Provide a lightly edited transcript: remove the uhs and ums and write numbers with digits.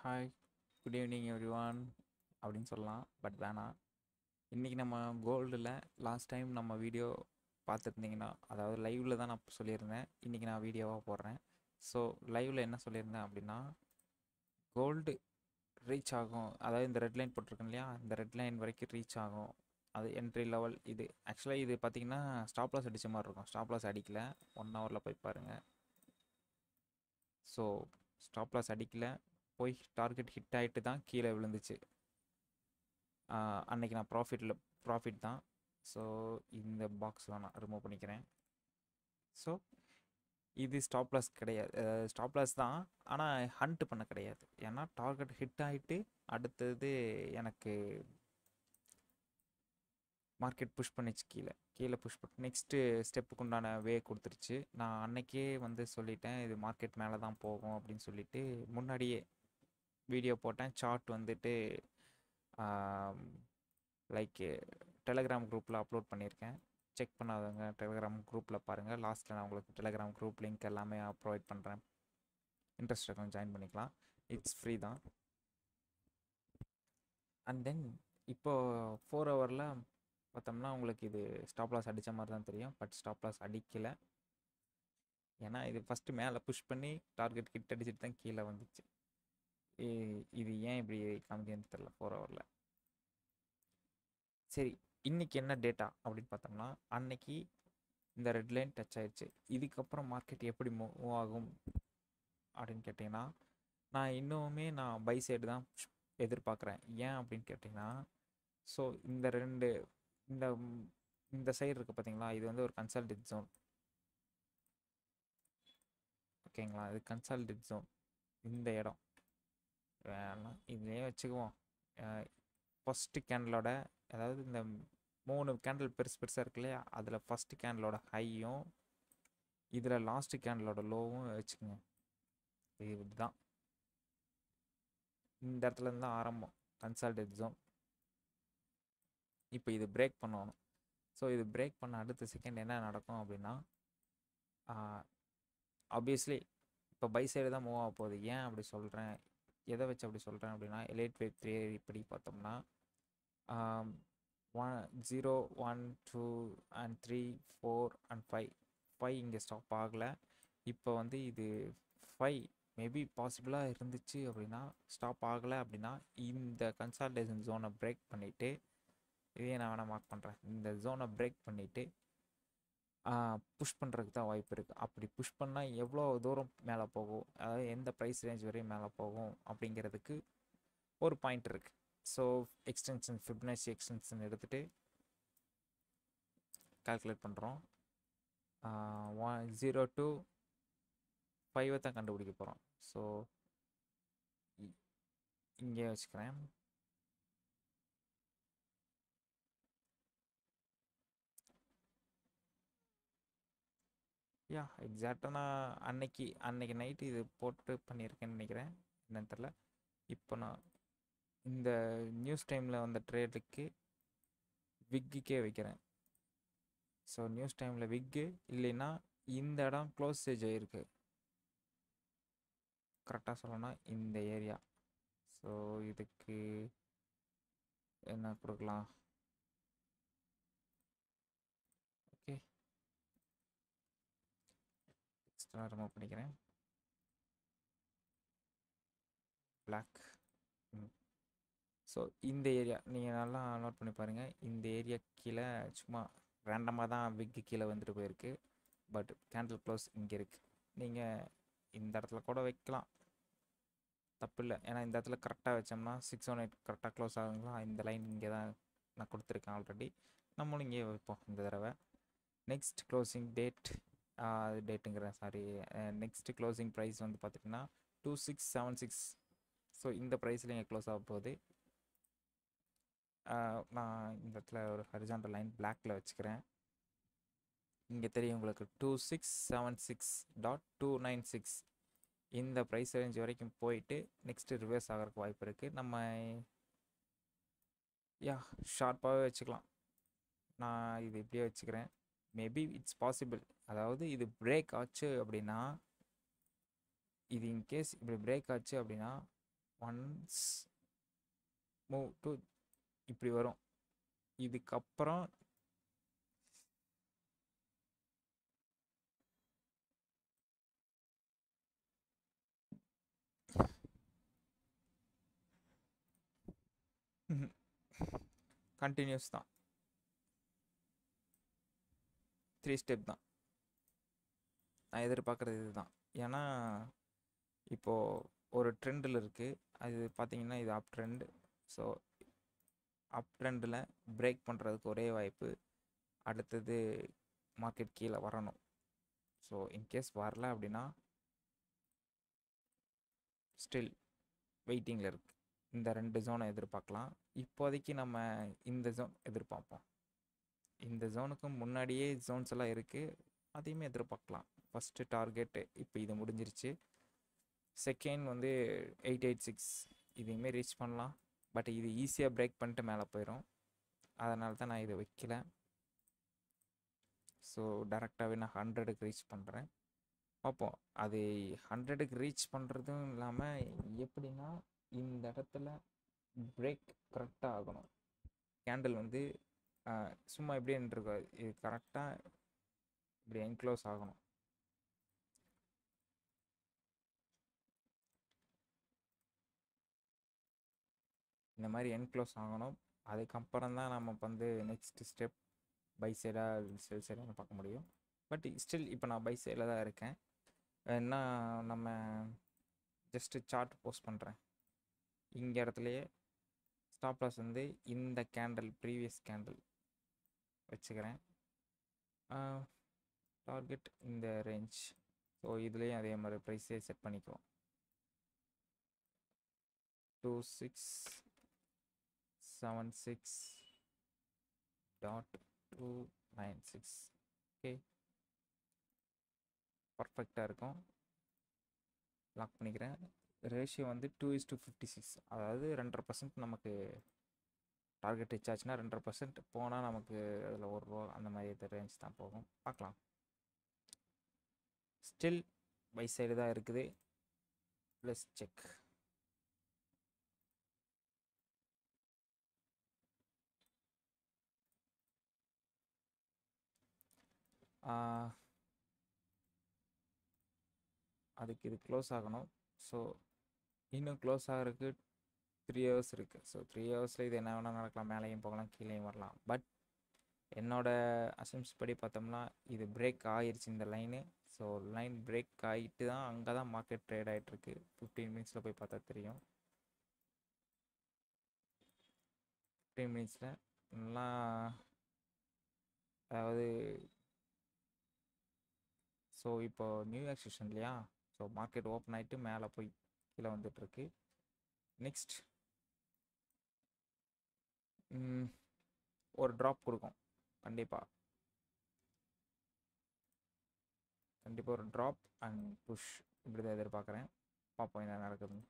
Hi, good evening everyone அப்படின்னு சொல்லலாம். But வேணாம். இன்றைக்கி நம்ம கோல்டில் லாஸ்ட் டைம் நம்ம வீடியோ பார்த்துருந்தீங்கன்னா, அதாவது லைவில் தான் நான் சொல்லியிருந்தேன். இன்றைக்கி நான் வீடியோவாக போடுறேன். ஸோ லைவில் என்ன சொல்லியிருந்தேன் அப்படின்னா, கோல்டு ரீச் ஆகும். அதாவது இந்த ரெட் லைன் போட்டிருக்கேன் இல்லையா, இந்த ரெட் லைன் வரைக்கும் ரீச் ஆகும். அது என்ட்ரி லெவல். இது ஆக்சுவலாக இது பார்த்தீங்கன்னா ஸ்டாப் லாஸ் அடித்த மாதிரி இருக்கும். ஸ்டாப் லாஸ் அடிக்கல. 1 ஹவரில் போய் பாருங்கள். ஸோ ஸ்டாப் லாஸ் அடிக்கல, போய் டார்கெட் ஹிட் ஆகிட்டு தான் கீழே விழுந்துச்சு. அன்றைக்கி நான் ப்ராஃபிட் தான். ஸோ இந்த பாக்ஸ்லாம் நான் ரிமூவ் பண்ணிக்கிறேன். ஸோ இது ஸ்டாப் லாஸ் கிடையாது. ஸ்டாப் லாஸ் தான், ஆனால் ஹண்ட் பண்ண கிடையாது. ஏன்னா டார்கெட் ஹிட் ஆகிட்டு அடுத்தது எனக்கு மார்க்கெட் புஷ் பண்ணிச்சு. கீழே புஷ் பண்ணி நெக்ஸ்ட்டு ஸ்டெப்புக்கு உண்டான வே கொடுத்துருச்சு. நான் அன்னைக்கே வந்து சொல்லிட்டேன், இது மார்க்கெட் மேலே தான் போகும் அப்படின்னு சொல்லிட்டு முன்னாடியே வீடியோ போட்டேன். சார்ட் வந்துட்டு லைக் டெலகிராம் குரூப்பில் அப்லோட் பண்ணியிருக்கேன். செக் பண்ணாதவங்க டெலகிராம் குரூப்பில் பாருங்கள். லாஸ்ட்டில் நான் உங்களுக்கு டெலகிராம் குரூப் லிங்க் எல்லாமே ப்ரொவைட் பண்ணுறேன். இன்ட்ரெஸ்ட் இருக்கும், ஜாயின் பண்ணிக்கலாம். இட்ஸ் ஃப்ரீ தான். அண்ட் தென் இப்போது 4 ஹவரில் பார்த்தோம்னா உங்களுக்கு இது ஸ்டாப் லாஸ் அடித்த மாதிரி தான் தெரியும். பட் ஸ்டாப் லாஸ் அடிக்கலை. ஏன்னா இது ஃபஸ்ட்டு மேலே புஷ் பண்ணி டார்கெட் கிட்ட அடிச்சுட்டு தான் கீழே வந்துச்சு. இது ஏன் இப்படி காமிக்குதுன்னு தெரில 4 ஹவரில். சரி, இன்றைக்கி என்ன டேட்டா அப்படின்னு பார்த்தோம்னா, அன்னைக்கு இந்த ரெட் லைன் டச் ஆயிடுச்சு. இதுக்கப்புறம் மார்க்கெட் எப்படி மூவ் ஆகும் அப்படின்னு கேட்டிங்கன்னா, நான் இன்னுமே பை சைடு தான் எதிர்பார்க்குறேன். ஏன் அப்படின்னு கேட்டிங்கன்னா, ஸோ இந்த இந்த சைடு இருக்குது பார்த்தீங்களா, இது வந்து ஒரு கன்சால்டேட் ஜோன். ஓகேங்களா, இது கன்சால்டேட் ஜோன். இந்த இடம் வேணாம், இதுலேயே வச்சுக்குவோம். ஃபஸ்ட்டு கேண்டலோட, அதாவது இந்த 3 கேண்டில் பெருசாக இருக்கு இல்லையா, அதில் ஃபஸ்ட்டு கேண்டலோட ஹையும் இதில் லாஸ்ட்டு கேண்டலோட லோவும் வச்சுக்கோங்க. இது தான் இந்த இடத்துல இருந்து தான் ஆரம்பம், கன்சால்டேட் ஜோன். இப்போ இது பிரேக் பண்ணணும். ஸோ இது பிரேக் பண்ண அடுத்த செகண்ட் என்ன நடக்கும் அப்படின்னா, ஆப்வியஸ்லி இப்போ பை சைடு தான் மூவ் ஆக போகுது. ஏன் அப்படி சொல்கிறேன், எதை வச்சு அப்படி சொல்கிறேன் அப்படின்னா, எலைட் வேவ் தியரி இப்படி பார்த்தோம்னா 0 1 2 and 3 4 and 5 இங்கே ஸ்டாப் ஆகலை. இப்போ வந்து இது 5 மேபி பாசிபிளாக இருந்துச்சு அப்படின்னா, ஸ்டாப் ஆகலை அப்படின்னா இந்த கன்சால்டேஷன் ஜோனை பிரேக் பண்ணிவிட்டு, இதையே நான் வேணால் மார்க் பண்ணுறேன், இந்த ஜோனை பிரேக் பண்ணிவிட்டு புஷ் பண்ணுறதுக்கு தான் வாய்ப்பு இருக்குது. அப்படி புஷ் பண்ணால் எவ்வளோ தூரம் மேலே போகும், அதாவது எந்த ப்ரைஸ் ரேஞ்ச் வரையும் மேலே போகும் அப்படிங்கிறதுக்கு ஒரு பாயிண்ட் இருக்குது. ஸோ எக்ஸ்டென்ஷன், ஃபிபனாச்சி எக்ஸ்டென்ஷன் எடுத்துகிட்டு கால்குலேட் பண்ணுறோம். 0 to 5 தான் கண்டுபிடிக்க போகிறோம். ஸோ இங்கே வச்சுக்கிறேன். எக்ஸாக்டாக நான் அன்னைக்கு நைட்டு இது போட்டு பண்ணியிருக்கேன்னு நினைக்கிறேன், என்னன்னு தெரில. இப்போ நான் இந்த நியூஸ் டைமில் வந்த ட்ரேடுக்கு விக்குக்கே வைக்கிறேன். ஸோ நியூஸ் டைமில் விக்கு இல்லைன்னா இந்த இடம் க்ளோஸ் ஸ்டேஜ் ஆகிருக்கு, கரெக்டாக சொல்லணும்னா இந்த ஏரியா. ஸோ இதுக்கு என்ன கொடுக்கலாம், ஓகே எக்ஸ்ட்ரா ரிமூவ் பண்ணிக்கிறேன். பிளாக். ஸோ இந்த ஏரியா நீங்கள் நல்லா நோட் பண்ணி பாருங்கள். இந்த ஏரியா கீழே சும்மா ரேண்டமாக தான் விக்கு கீழே வந்துட்டு போயிருக்கு. பட் கேண்டில் க்ளோஸ் இங்கே இருக்குது. நீங்கள் இந்த இடத்துல கூட வைக்கலாம், தப்பு இல்லை. ஏன்னா இந்த இடத்துல கரெக்டாக வச்சோம்னா 618 கரெக்டாக க்ளோஸ் ஆகுங்களா. இந்த லைன் இங்கே தான் நான் கொடுத்துருக்கேன் ஆல்ரெடி. நம்மளும் இங்கே வைப்போம் இந்த தடவை. நெக்ஸ்ட் க்ளோசிங் டேட்டுங்கிறேன், சாரி, நெக்ஸ்ட் க்ளோசிங் ப்ரைஸ் வந்து பார்த்திங்கன்னா 2676. ஸோ இந்த ப்ரைஸில் இங்கே க்ளோஸ் ஆக போகுது. நான் இந்த இடத்துல ஒரு ஹரிசாண்டல் லைன் பிளாக்கில் வச்சுக்கிறேன். இங்கே தெரியும் உங்களுக்கு 2676.296. இந்த ப்ரைஸ் ரேஞ்ச் வரைக்கும் போயிட்டு நெக்ஸ்ட்டு ரிவர்ஸ் ஆகிறதுக்கு வாய்ப்பு இருக்குது. நம்ம ஷார்ப்பாகவே வச்சுக்கலாம். நான் இது இப்படியே வச்சுக்கிறேன். Maybe it's possible. அதாவது இது பிரேக் ஆச்சு அப்படின்னா, இது இன்கேஸ் இப்படி பிரேக் ஆச்சு அப்படின்னா ஒன்ஸ் மூவ் டு இப்படி வரும். இதுக்கப்புறம் கண்டினியூஸ் தான், 3 ஸ்டெப் தான். நான் எதிர்பார்க்குறது இதுதான். ஏன்னா இப்போது ஒரு ட்ரெண்டில் இருக்குது, அது பார்த்தீங்கன்னா இது அப் ட்ரெண்டு. ஸோ அப் ட்ரெண்டில் பிரேக் பண்ணுறதுக்கு ஒரே வாய்ப்பு அடுத்தது மார்க்கெட் கீழே வரணும். ஸோ இன்கேஸ் வரல அப்படின்னா ஸ்டில் வெயிட்டிங்கில் இருக்குது. இந்த 2 ஜோனை எதிர்பார்க்கலாம். இப்போதைக்கு நம்ம இந்த ஜோன் எதிர்பார்ப்போம். இந்த ஜோனுக்கு முன்னாடியே ஜோன்ஸ் எல்லாம் இருக்குது, அதையுமே எதிர்பார்க்கலாம். ஃபஸ்ட்டு டார்கெட்டு இப்போ இது முடிஞ்சிருச்சு. செகண்ட் வந்து 886, இதையுமே ரீச் பண்ணலாம். பட் இது ஈஸியாக பிரேக் பண்ணிட்டு மேலே போயிடும், அதனால தான் நான் இதை வைக்கல. ஸோ டேரெக்டாகவே நான் 100க்கு ரீச் பண்ணுறேன். பார்ப்போம். அது 100க்கு ரீச் பண்ணுறதும் இல்லாமல் எப்படின்னா இந்த இடத்துல பிரேக் கரெக்டாக ஆகணும். கேண்டில் வந்து சும்மா இப்படியே நின்றுருக்காது, இது கரெக்டாக இப்படி என்க்ளோஸ் ஆகணும். இந்த மாதிரி என்க்ளோஸ் ஆகணும். அதுக்கப்புறம் தான் நம்ம வந்து நெக்ஸ்ட் ஸ்டெப் பை சைடாக செல் சைடாக பார்க்க முடியும். பட் ஸ்டில் இப்போ நான் பை சைடில் தான் இருக்கேன். என்ன நம்ம ஜஸ்ட்டு சார்ட் போஸ்ட் பண்ணுறேன். இங்கே இடத்துலையே ஸ்டாப் லாஸ் வந்து இந்த கேண்டில் ப்ரீவியஸ் கேண்டில் வச்சுக்கிறேன். டார்கெட் இந்த ரேஞ்ச். ஸோ இதுலேயும் அதே மாதிரி ப்ரைஸே செட் பண்ணிக்குவோம். 2676.296. ஓகே, பர்ஃபெக்டாக இருக்கும். லாக் பண்ணிக்கிறேன். ரேஷியோ வந்து 2:56, அதாவது 2.5% நமக்கு டார்கெட் ரீச் ஆச்சுன்னா 2.5% போனால் நமக்கு அதில் ₹1 அந்த மாதிரி ரேஞ்ச் தான் போகும். பார்க்கலாம். ஸ்டில் பை சைடு தான் இருக்குது. Let's check. அதுக்கு இது க்ளோஸ் ஆகணும். ஸோ இன்னும் க்ளோஸ் ஆகிறதுக்கு 3 ஹவர்ஸ் இருக்குது. ஸோ 3 ஹவர்ஸில் இது என்ன வேணால் நடக்கலாம், மேலேயும் போகலாம் கீழேயும் வரலாம். பட் என்னோட அசம்ஸ் படி பார்த்தோம்னா இது பிரேக் ஆகிருச்சு இந்த லைனு. ஸோ லைன் பிரேக் ஆகிட்டு தான் அங்கே தான் மார்க்கெட் ட்ரேட் ஆகிட்டுருக்கு. 15 மினிட்ஸில் போய் பார்த்தா தெரியும். 15 மினிட்ஸில் நல்லா, அதாவது ஸோ இப்போ நியூ இயர் செஷன் இல்லையா, ஸோ மார்க்கெட் ஓப்பன் ஆகிட்டு மேலே போய் கீழே வந்துட்டுருக்கு. நெக்ஸ்ட் ஒரு ட்ராப் கொடுக்கும் கண்டிப்பாக ஒரு ட்ராப் அண்ட் புஷ் இப்படி தான் எதிர்பார்க்குறேன். பார்ப்போம் என்ன நடக்குதுன்னு.